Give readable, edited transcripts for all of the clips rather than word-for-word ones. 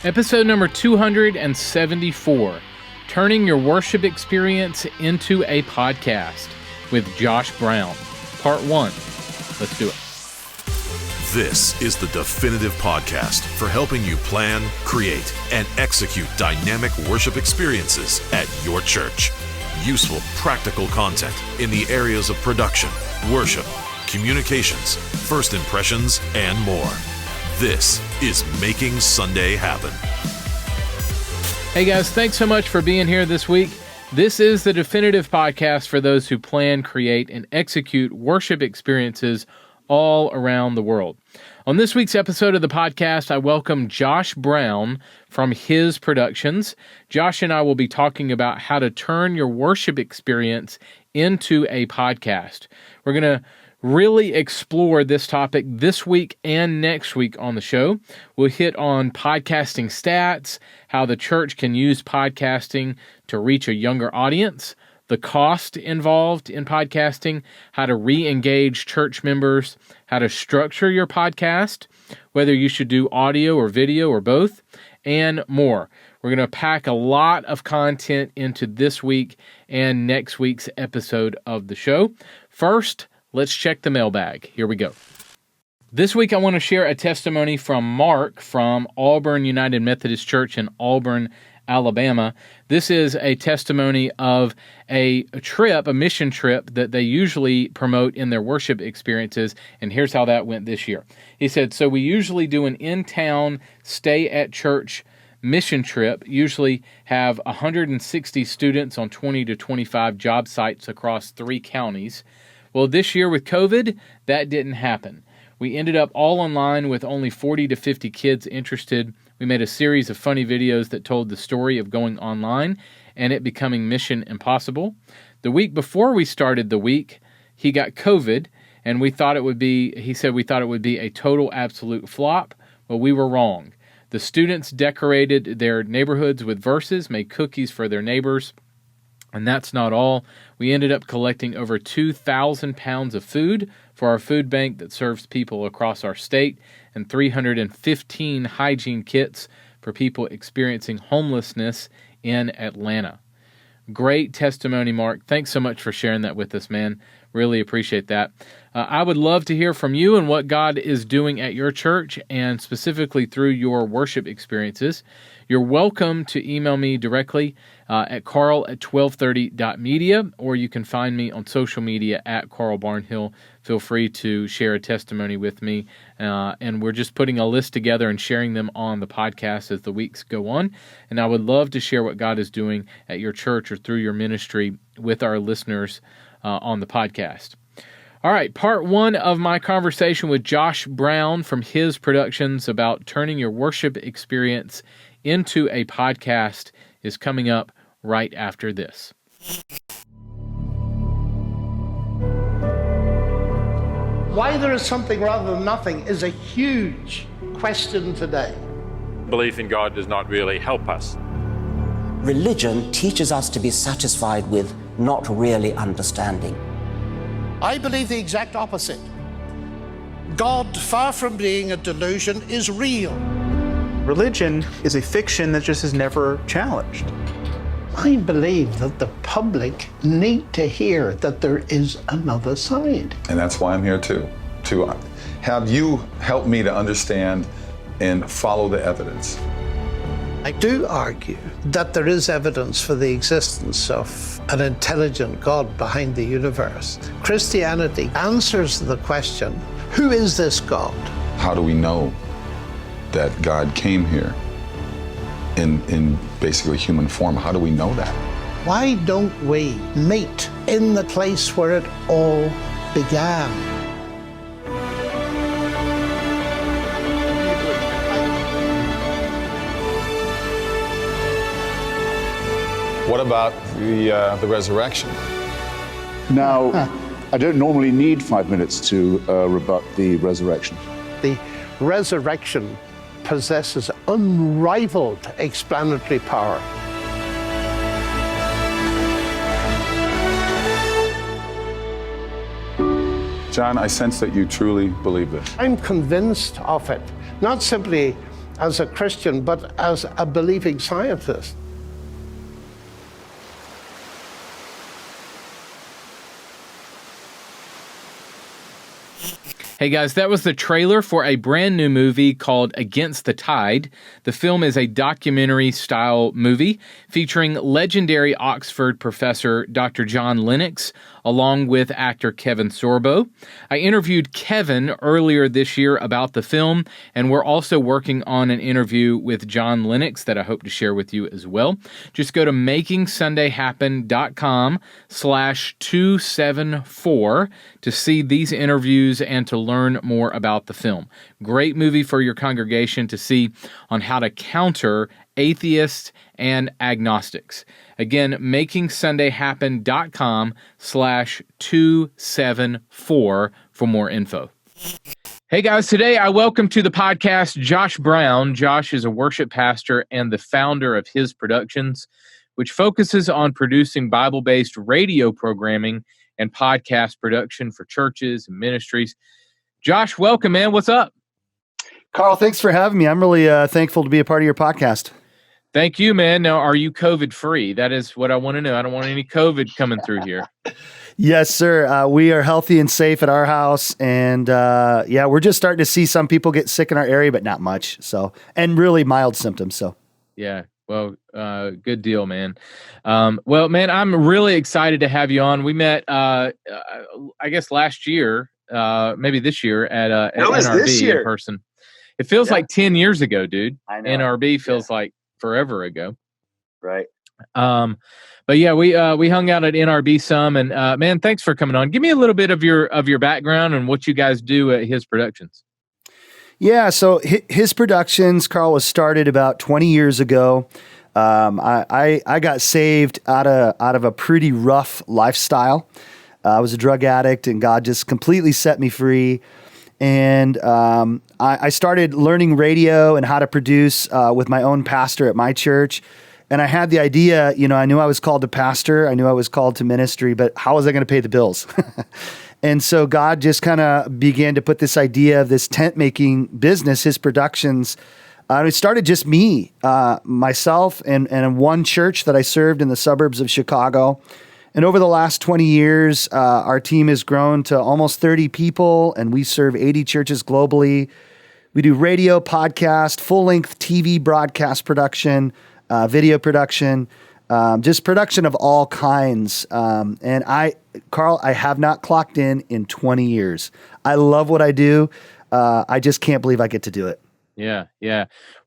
Episode number 274, Turning Your Worship Experience into a Podcast with Josh Brown, Part 1. Let's do it. This is the definitive podcast for helping you plan, create, and execute dynamic worship experiences at your church. Useful, practical content in the areas of production, worship, communications, first impressions, and more. This is Making Sunday Happen. Hey guys, thanks so much for being here this week. This is the definitive podcast for those who plan, create, and execute worship experiences all around the world. On this week's episode of the podcast, I welcome Josh Brown from His Productions. Josh and I will be talking about how to turn your worship experience into a podcast. We're going to really explore this topic this week and next week on the show. We'll hit on podcasting stats, how the church can use podcasting to reach a younger audience, the cost involved in podcasting, how to re-engage church members, how to structure your podcast, whether you should do audio or video or both, and more. We're going to pack a lot of content into this week and next week's episode of the show. First, let's check the mailbag. Here we go. This week, I want to share a testimony from Mark from Auburn United Methodist Church in Auburn, Alabama. This is a testimony of a mission trip that they usually promote in their worship experiences, and here's how that went this year. He said, so we usually do an in-town stay-at-church mission trip, usually have 160 students on 20 to 25 job sites across 3 counties. Well, this year with COVID, that didn't happen. We ended up all online with only 40 to 50 kids interested. We made a series of funny videos that told the story of going online and it becoming mission impossible. The week before we started the week, he got COVID, and he said we thought it would be a total absolute flop. Well, we were wrong. The students decorated their neighborhoods with verses, made cookies for their neighbors. And that's not all. We ended up collecting over 2,000 pounds of food for our food bank that serves people across our state, and 315 hygiene kits for people experiencing homelessness in Atlanta. Great testimony, Mark. Thanks so much for sharing that with us, man. Really appreciate that. I would love to hear from you and what God is doing at your church, and specifically through your worship experiences. You're welcome to email me directly at carl@1230.media, or you can find me on social media at Carl Barnhill. Feel free to share a testimony with me, and we're just putting a list together and sharing them on the podcast as the weeks go on. And I would love to share what God is doing at your church or through your ministry with our listeners on the podcast. All right, part 1 of my conversation with Josh Brown from His Productions about turning your worship experience into a podcast is coming up right after this. Why there is something rather than nothing is a huge question today. Belief in God does not really help us. Religion teaches us to be satisfied with not really understanding. I believe the exact opposite. God, far from being a delusion, is real. Religion is a fiction that just is never challenged. I believe that the public need to hear that there is another side. And that's why I'm here to have you help me to understand and follow the evidence. I do argue that there is evidence for the existence of an intelligent God behind the universe. Christianity answers the question, who is this God? How do we know that God came here in basically human form? How do we know that? Why don't we meet in the place where it all began? What about the resurrection? Now, I don't normally need 5 minutes to rebut the resurrection. The resurrection possesses unrivaled explanatory power. John, I sense that you truly believe this. I'm convinced of it, not simply as a Christian, but as a believing scientist. Hey guys, that was the trailer for a brand new movie called Against the Tide. The film is a documentary-style movie featuring legendary Oxford professor Dr. John Lennox, along with actor Kevin Sorbo. I interviewed Kevin earlier this year about the film, and we're also working on an interview with John Lennox that I hope to share with you as well. Just go to makingsundayhappen.com/274 to see these interviews and to learn more about the film. Great movie for your congregation to see on how to counter atheists and agnostics. Again, makingsundayhappen.com/274 for more info. Hey guys, today I welcome to the podcast Josh Brown. Josh is a worship pastor and the founder of His Productions, which focuses on producing Bible-based radio programming and podcast production for churches and ministries. Josh, welcome, man. What's up? Carl, thanks for having me. I'm really thankful to be a part of your podcast. Thank you, man. Now, are you COVID-free? That is what I want to know. I don't want any COVID coming through here. Yes, sir. We are healthy and safe at our house. And we're just starting to see some people get sick in our area, but not much. So, and really mild symptoms. So, yeah. Well, good deal, man. Well, man, I'm really excited to have you on. We met, I guess, last year, maybe this year at NRB in person. It feels like 10 years ago, dude. I know. NRB feels like forever ago. Right. But yeah, we hung out at NRB some, and man, thanks for coming on. Give me a little bit of your background and what you guys do at His Productions. Yeah, so His Productions, Carl, was started about 20 years ago. I got saved out of a pretty rough lifestyle. I was a drug addict, and God just completely set me free. And I started learning radio and how to produce with my own pastor at my church. And I had the idea, I knew I was called to pastor. I knew I was called to ministry, but how was I going to pay the bills? And so God just kind of began to put this idea of this tent making business, His Productions. It started just me, myself, and one church that I served in the suburbs of Chicago. And over the last 20 years, our team has grown to almost 30 people, and we serve 80 churches globally. We do radio, podcast, full-length TV broadcast production, video production, just production of all kinds. And Carl, I have not clocked in 20 years. I love what I do. I just can't believe I get to do it. Yeah.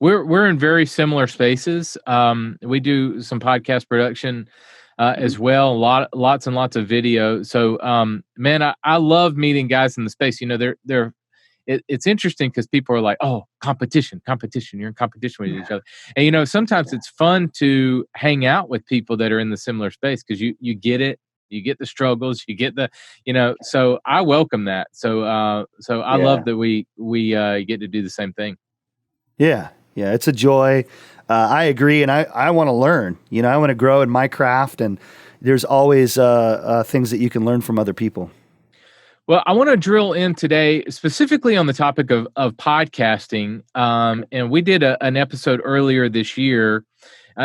We're in very similar spaces. We do some podcast production as well. Lots and lots of video. So, man, I love meeting guys in the space. It's interesting because people are like, oh, competition. You're in competition with each other. And, sometimes it's fun to hang out with people that are in the similar space because you get it. You get the struggles, you get the, so I welcome that. So I love that we get to do the same thing. Yeah. It's a joy. I agree. And I want to learn, I want to grow in my craft, and there's always things that you can learn from other people. Well, I want to drill in today specifically on the topic of podcasting. And we did an episode earlier this year.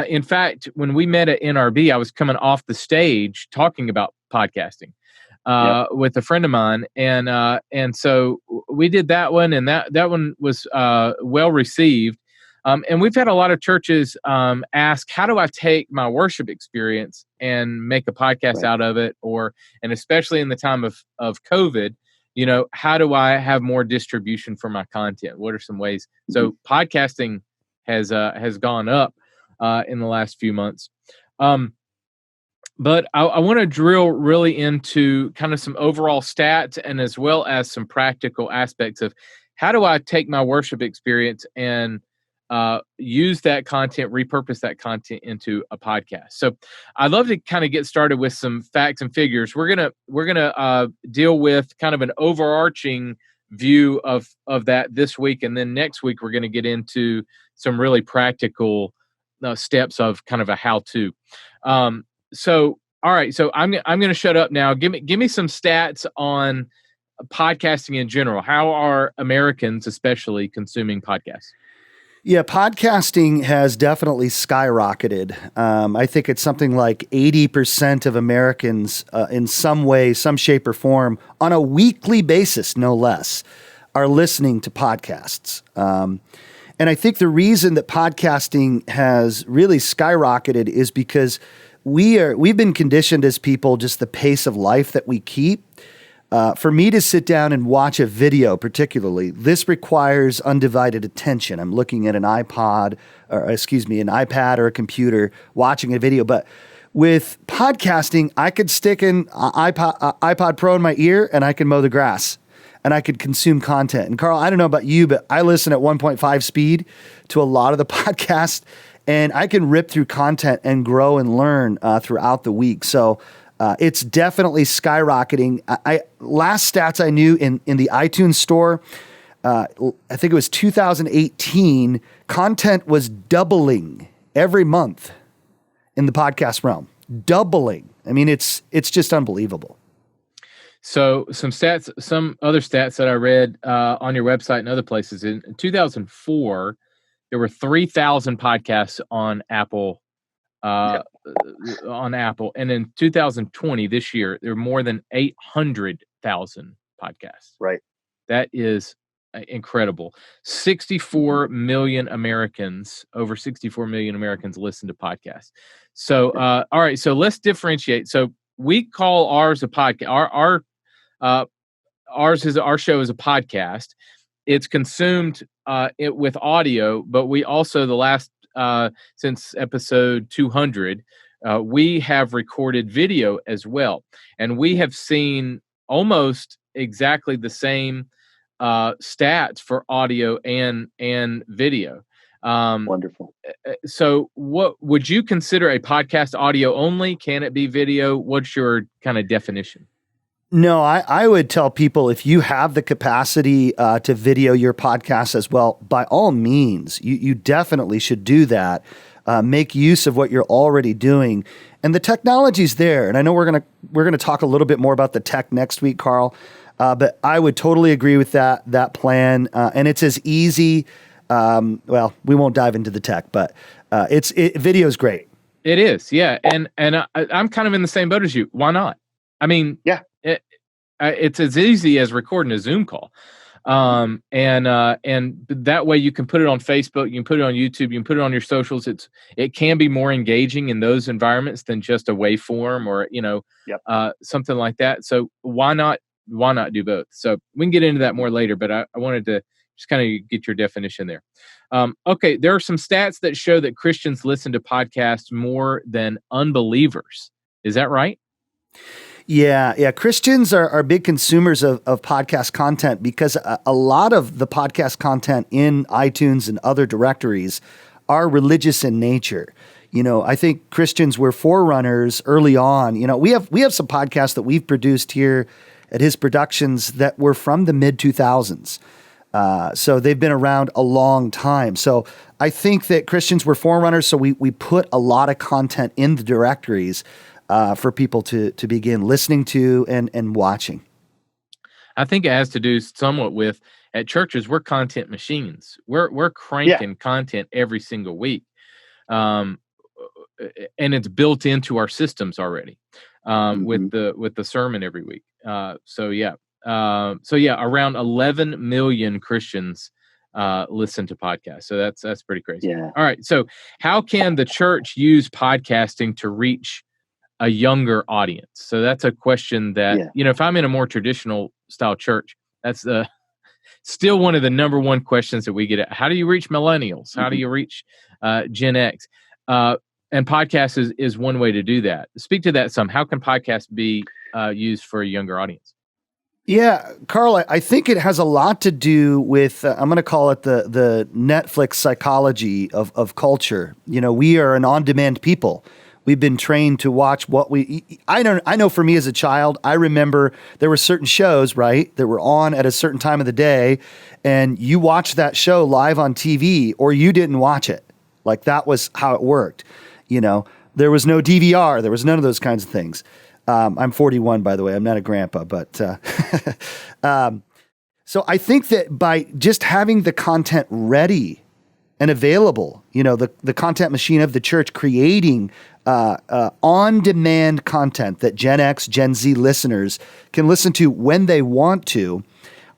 In fact, when we met at NRB, I was coming off the stage talking about podcasting with a friend of mine. And so we did that one, and that one was well received. And we've had a lot of churches ask, how do I take my worship experience and make a podcast out of it? And especially in the time of COVID, how do I have more distribution for my content? What are some ways? So podcasting has gone up in the last few months. But I want to drill really into kind of some overall stats and as well as some practical aspects of how do I take my worship experience and use that content, repurpose that content into a podcast. So I'd love to kind of get started with some facts and figures. We're gonna deal with kind of an overarching view of that this week, and then next week we're going to get into some really practical steps of kind of a how-to. So all right, so I'm going to shut up now. Give me some stats on podcasting in general. How are Americans especially consuming podcasts? Yeah, podcasting has definitely skyrocketed. I think it's something like 80% of Americans, in some way, some shape or form, on a weekly basis, no less, are listening to podcasts. And I think the reason that podcasting has really skyrocketed is because we've been conditioned as people, just the pace of life that we keep. For me to sit down and watch a video, particularly, this requires undivided attention. I'm looking at an iPad or a computer, watching a video. But with podcasting, I could stick an iPod Pro in my ear and I can mow the grass and I could consume content. And Carl, I don't know about you, but I listen at 1.5 speed to a lot of the podcasts, and I can rip through content and grow and learn throughout the week. So it's definitely skyrocketing. Last stats I knew in the iTunes store, I think it was 2018, content was doubling every month in the podcast realm. Doubling. I mean, it's just unbelievable. So some other stats that I read on your website and other places. In 2004, there were 3,000 podcasts on Apple. On Apple, and in 2020, this year, there are more than 800,000 podcasts. Right. That is incredible. 64 million Americans, over 64 million Americans listen to podcasts. So, all right. So let's differentiate. So we call ours a podcast. Our show is a podcast. It's consumed with audio, but we also since episode 200, we have recorded video as well. And we have seen almost exactly the same stats for audio and video. Wonderful. So what would you consider a podcast audio only? Can it be video? What's your kind of definition? No, I would tell people, if you have the capacity to video your podcast as well, by all means, you definitely should do that. Make use of what you're already doing, and the technology's there. And I know we're gonna talk a little bit more about the tech next week, Carl. But I would totally agree with that plan, and it's as easy. Well, we won't dive into the tech, but video is great. It is, yeah, and I'm kind of in the same boat as you. Why not? I mean, yeah. It's as easy as recording a Zoom call. And that way you can put it on Facebook, you can put it on YouTube, you can put it on your socials. It can be more engaging in those environments than just a waveform or, something like that. So why not do both? So we can get into that more later, but I wanted to just kind of get your definition there. Okay. There are some stats that show that Christians listen to podcasts more than unbelievers. Is that right? Yeah. Christians are big consumers of podcast content because a lot of the podcast content in iTunes and other directories are religious in nature. I think Christians were forerunners early on. We have some podcasts that we've produced here at His Productions that were from the mid 2000s. So they've been around a long time. So I think that Christians were forerunners. So we put a lot of content in the directories for people to begin listening to and watching. I think it has to do somewhat with, at churches, we're content machines. We're cranking content every single week. And it's built into our systems already with the sermon every week. So around 11 million Christians listen to podcasts. So that's pretty crazy. Yeah. All right. So how can the church use podcasting to reach a younger audience? So that's a question that, if I'm in a more traditional style church, that's still one of the number one questions that we get. How do you reach millennials? How do you reach Gen X? And podcast is one way to do that. Speak to that some. How can podcasts be used for a younger audience? Yeah, Carl, I think it has a lot to do with, I'm going to call it the Netflix psychology of culture. We are an on-demand people. We've been trained to watch I know for me as a child, I remember there were certain shows, right, that were on at a certain time of the day, and you watched that show live on TV or you didn't watch it. Like, that was how it worked. There was no DVR. There was none of those kinds of things. I'm 41, by the way. I'm not a grandpa, but so I think that by just having the content ready and available. The content machine of the church creating on-demand content that Gen X, Gen Z listeners can listen to when they want to.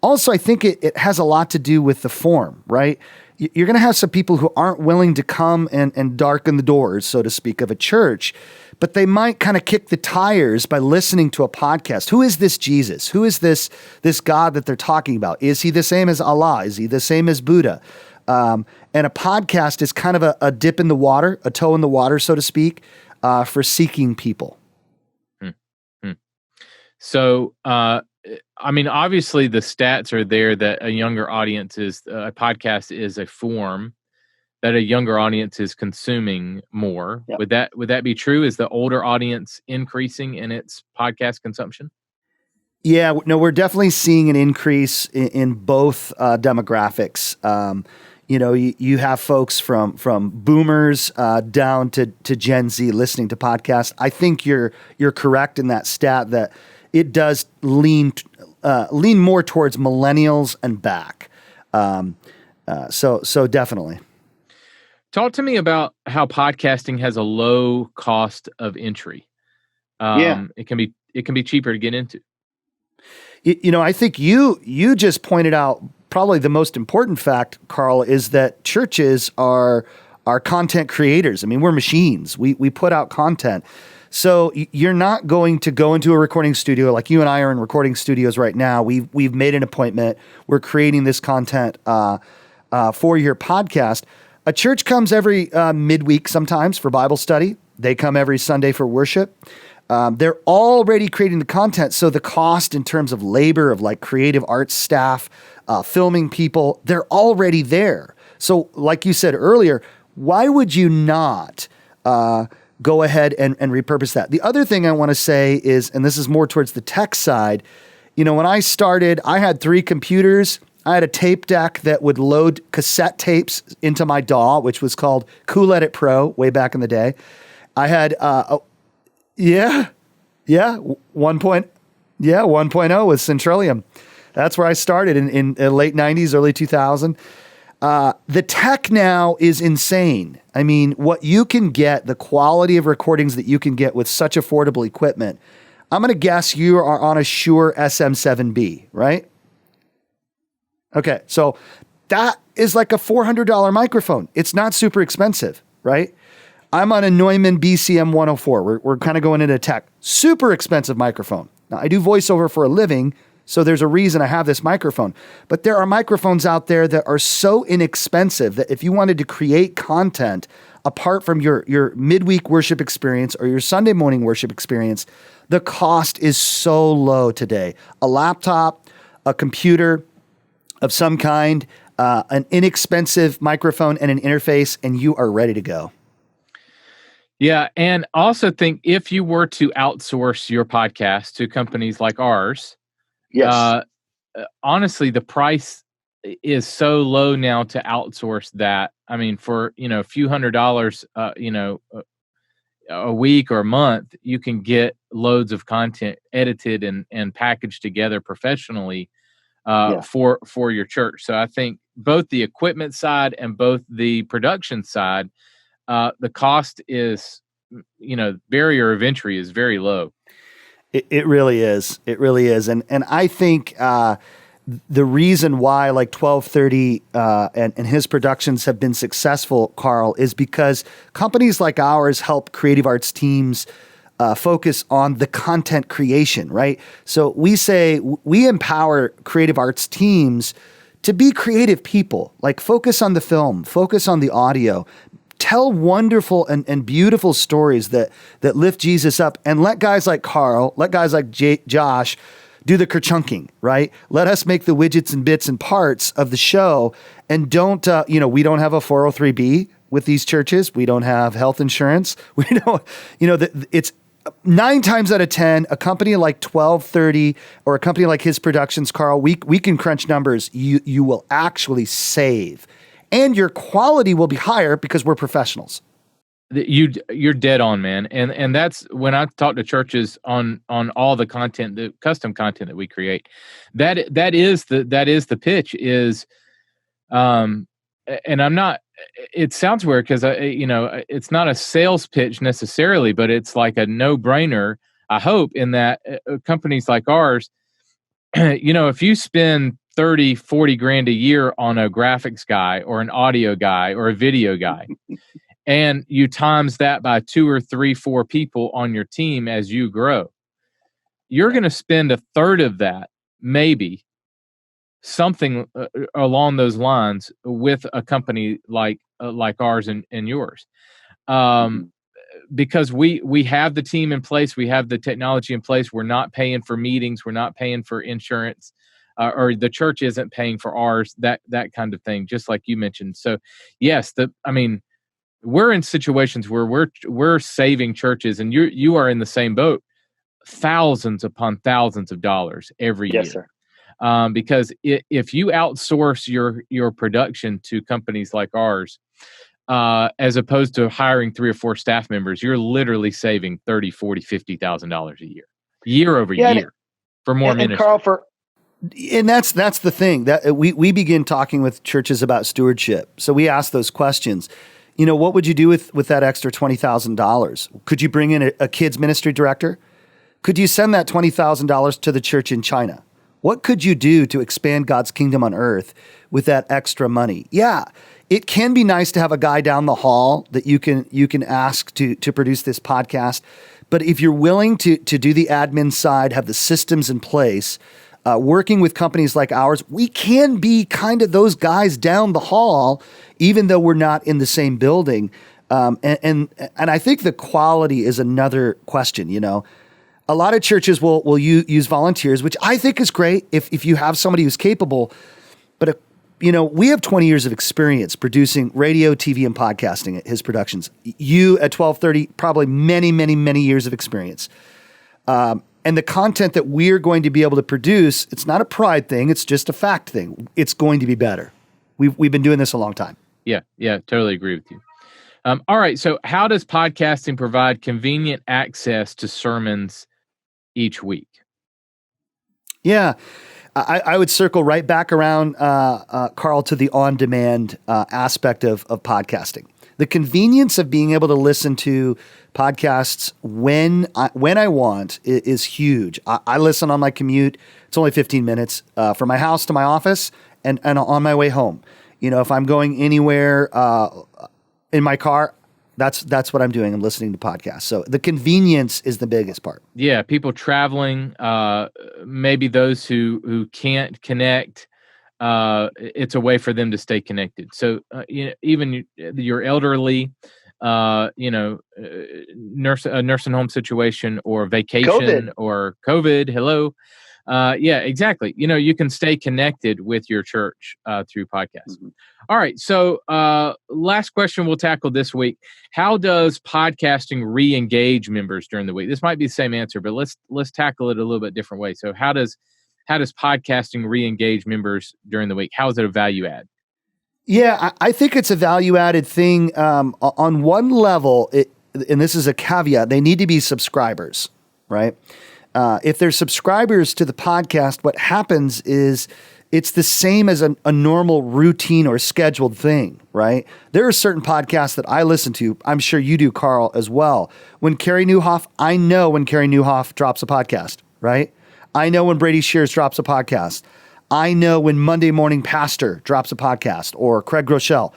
Also, I think it has a lot to do with the form, right? You're going to have some people who aren't willing to come and darken the doors, so to speak, of a church, but they might kind of kick the tires by listening to a podcast. Who is this Jesus? Who is this God that they're talking about? Is he the same as Allah? Is he the same as Buddha? And a podcast is kind of a dip in the water, a toe in the water, so to speak, for seeking people. So, obviously the stats are there that a younger audience a podcast is a form that a younger audience is consuming more. Yep. Would that be true? Is the older audience increasing in its podcast consumption? Yeah, no, we're definitely seeing an increase in both demographics. You have folks from boomers down to Gen Z listening to podcasts. I think you're correct in that stat that it does lean more towards millennials and back. So definitely. Talk to me about how podcasting has a low cost of entry. It can be cheaper to get into. I think you just pointed out probably the most important fact, Carl, is that churches are content creators. I mean, we're machines. We put out content. So you're not going to go into a recording studio like you and I are in recording studios right now. We've made an appointment. We're creating this content for your podcast. A church comes every midweek sometimes for Bible study. They come every Sunday for worship. They're already creating the content. So the cost in terms of labor of like creative arts staff, filming people, they're already there. So like you said earlier, why would you not go ahead and repurpose that? The other thing I want to say is, and this is more towards the tech side, when I started, I had 3 computers. I had a tape deck that would load cassette tapes into my DAW, which was called Cool Edit Pro way back in the day. I had, 1.0 with Centrillium. That's where I started in late 90s, early 2000. The tech now is insane. I mean, what you can get, the quality of recordings that you can get with such affordable equipment, I'm going to guess you are on a Shure SM7B, right? Okay, so that is like a $400 microphone. It's not super expensive, right? I'm on a Neumann BCM 104. We're kind of going into tech. Super expensive microphone. Now, I do voiceover for a living, so there's a reason I have this microphone. But there are microphones out there that are so inexpensive that if you wanted to create content apart from your midweek worship experience or your Sunday morning worship experience, the cost is so low today. A laptop, a computer of some kind, an inexpensive microphone and an interface, and you are ready to go. Yeah, and also think if you were to outsource your podcast to companies like ours, yes, honestly, the price is so low now to outsource that. I mean, for a few $100, a week or a month, you can get loads of content edited and packaged together professionally for your church. So I think both the equipment side and both the production side, the cost is, barrier of entry is very low. It really is. It really is. And I think the reason why like 1230 and his productions have been successful, Carl, is because companies like ours help creative arts teams focus on the content creation, right? So we say we empower creative arts teams to be creative people, like focus on the film, focus on the audio, tell wonderful and beautiful stories that lift Jesus up, and let guys like Carl, let guys like Josh do the kerchunking, right? Let us make the widgets and bits and parts of the show, and don't, we don't have a 403B with these churches. We don't have health insurance. We don't, it's 9 times out of 10, a company like 1230 or a company like his productions, Carl, we can crunch numbers. You will actually save, and your quality will be higher because we're professionals. You're dead on, man. And that's when I talk to churches on all the content, the custom content that we create. That is the pitch is, and I'm not it sounds weird because it's not a sales pitch necessarily, but it's like a no-brainer. I hope in that companies like ours, if you spend 30, 40 grand a year on a graphics guy or an audio guy or a video guy, and you times that by 2 or 3, 4 people on your team as you grow, you're going to spend a third of that, maybe something along those lines with a company like ours and yours. Because we have the team in place, we have the technology in place. We're not paying for meetings, we're not paying for insurance, or the church isn't paying for ours. That kind of thing, just like you mentioned. So, yes, we're in situations where we're saving churches, and you are in the same boat. Thousands upon thousands of dollars every year. Yes, sir. Because if you outsource your production to companies like ours, as opposed to hiring 3 or 4 staff members, you're literally saving $30,000, $40,000, $50,000 a year over year for more ministry. And Carl, and that's the thing that we begin talking with churches about stewardship. So we ask those questions. What would you do with that extra $20,000? Could you bring in a kids ministry director? Could you send that $20,000 to the church in China? What could you do to expand God's kingdom on earth with that extra money? Yeah, it can be nice to have a guy down the hall that you can ask to produce this podcast. But if you're willing to do the admin side, have the systems in place, working with companies like ours, we can be kind of those guys down the hall, even though we're not in the same building. And I think the quality is another question, A lot of churches will use volunteers, which I think is great if you have somebody who's capable. But, we have 20 years of experience producing radio, TV, and podcasting at His Productions. You at 1230, probably many, many, many years of experience. And the content that we're going to be able to produce, it's not a pride thing. It's just a fact thing. It's going to be better. We've been doing this a long time. Yeah, totally agree with you. All right, so how does podcasting provide convenient access to sermons each week? Yeah, I would circle right back around, Carl, to the on-demand aspect of podcasting. The convenience of being able to listen to podcasts when I want is huge. I listen on my commute. It's only 15 minutes from my house to my office and on my way home. If I'm going anywhere in my car, that's what I'm doing. I'm listening to podcasts. So the convenience is the biggest part. Yeah, people traveling, maybe those who can't connect. It's a way for them to stay connected. So even your elderly, a nursing home situation or vacation or COVID. Hello. Yeah, exactly. You can stay connected with your church through podcasts. Mm-hmm. All right. So last question we'll tackle this week. How does podcasting re-engage members during the week? This might be the same answer, but let's tackle it a little bit different way. So how does podcasting re-engage members during the week? How is it a value add? Yeah, I think it's a value-added thing. On one level, and this is a caveat, they need to be subscribers, right? If they're subscribers to the podcast, what happens is it's the same as a normal routine or scheduled thing, right? There are certain podcasts that I listen to. I'm sure you do, Carl, as well. When Carey Nieuwhof, I know when Carey Nieuwhof drops a podcast, right? I know when Brady Shears drops a podcast. I know when Monday Morning Pastor drops a podcast or Craig Groeschel.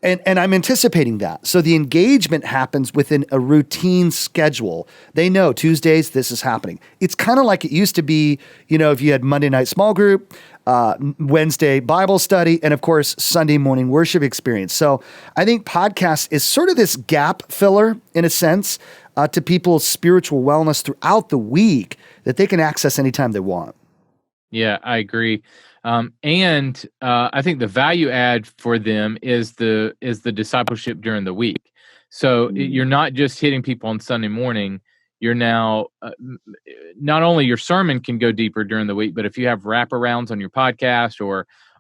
And I'm anticipating that. So the engagement happens within a routine schedule. They know Tuesdays, this is happening. It's kind of like it used to be, if you had Monday night small group, Wednesday Bible study, and of course, Sunday morning worship experience. So I think podcast is sort of this gap filler in a sense to people's spiritual wellness throughout the week that they can access anytime they want. Yeah, I agree. And I think the value add for them is the discipleship during the week. So you're not just hitting people on Sunday morning. You're now not only your sermon can go deeper during the week, but if you have wraparounds on your podcast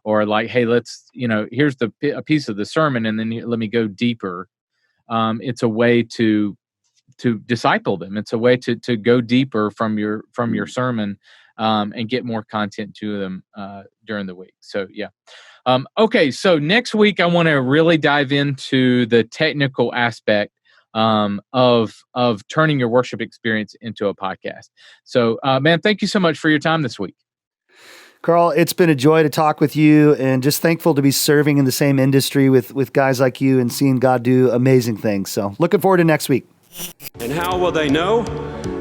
or like, hey, let's here's a piece of the sermon, and then let me go deeper. It's a way to disciple them. It's a way to go deeper from your sermon. And get more content to them during the week. So, yeah. Okay, so next week I want to really dive into the technical aspect of turning your worship experience into a podcast. So, man, thank you so much for your time this week. Carl, it's been a joy to talk with you, and just thankful to be serving in the same industry with guys like you and seeing God do amazing things. So looking forward to next week. And how will they know?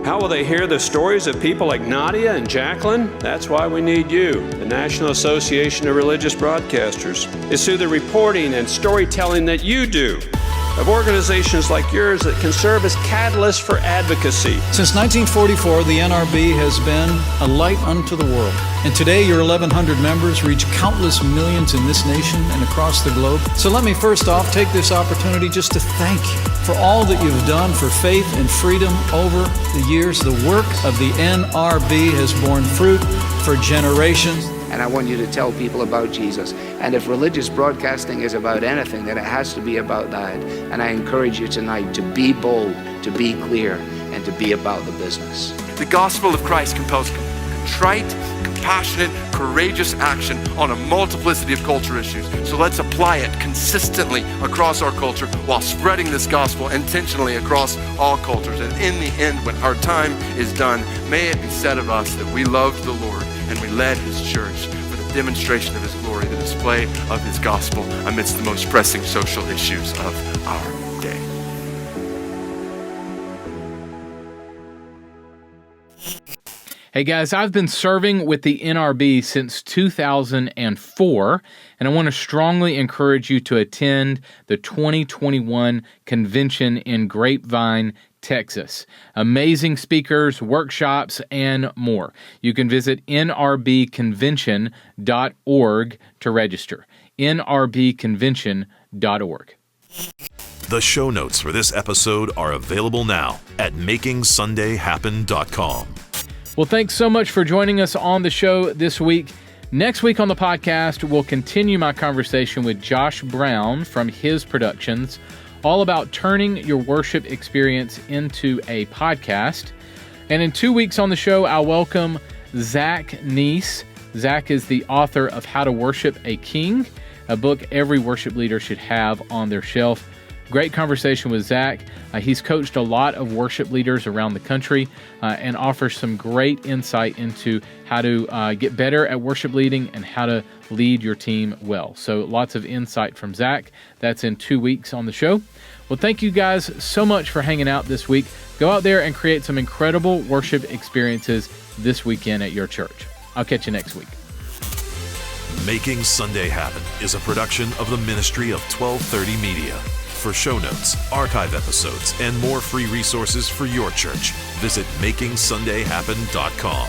How will they hear the stories of people like Nadia and Jacqueline? That's why we need you. The National Association of Religious Broadcasters is through the reporting and storytelling that you do, of organizations like yours that can serve as catalysts for advocacy. Since 1944, the NRB has been a light unto the world. And today, your 1,100 members reach countless millions in this nation and across the globe. So let me first off take this opportunity just to thank you for all that you've done for faith and freedom over the years. The work of the NRB has borne fruit for generations. And I want you to tell people about Jesus. And if religious broadcasting is about anything, then it has to be about that. And I encourage you tonight to be bold, to be clear, and to be about the business. The gospel of Christ compels contrite, compassionate, courageous action on a multiplicity of culture issues. So let's apply it consistently across our culture while spreading this gospel intentionally across all cultures. And in the end, when our time is done, may it be said of us that we loved the Lord and we led his church for the demonstration of his glory, the display of his gospel amidst the most pressing social issues of our day. Hey guys, I've been serving with the NRB since 2004, and I want to strongly encourage you to attend the 2021 convention in Grapevine, Texas. Amazing speakers, workshops, and more. You can visit nrbconvention.org to register. nrbconvention.org. The show notes for this episode are available now at makingsundayhappen.com. Well, thanks so much for joining us on the show this week. Next week on the podcast, we'll continue my conversation with Josh Brown from his productions, all about turning your worship experience into a podcast. And in 2 weeks on the show, I'll welcome Zach Neese. Zach is the author of How to Worship a King, a book every worship leader should have on their shelf. Great conversation with Zach. He's coached a lot of worship leaders around the country and offers some great insight into how to get better at worship leading and how to lead your team well. So lots of insight from Zach. That's in 2 weeks on the show. Well, thank you guys so much for hanging out this week. Go out there and create some incredible worship experiences this weekend at your church. I'll catch you next week. Making Sunday Happen is a production of the ministry of 1230 Media. For show notes, archive episodes, and more free resources for your church, visit makingsundayhappen.com.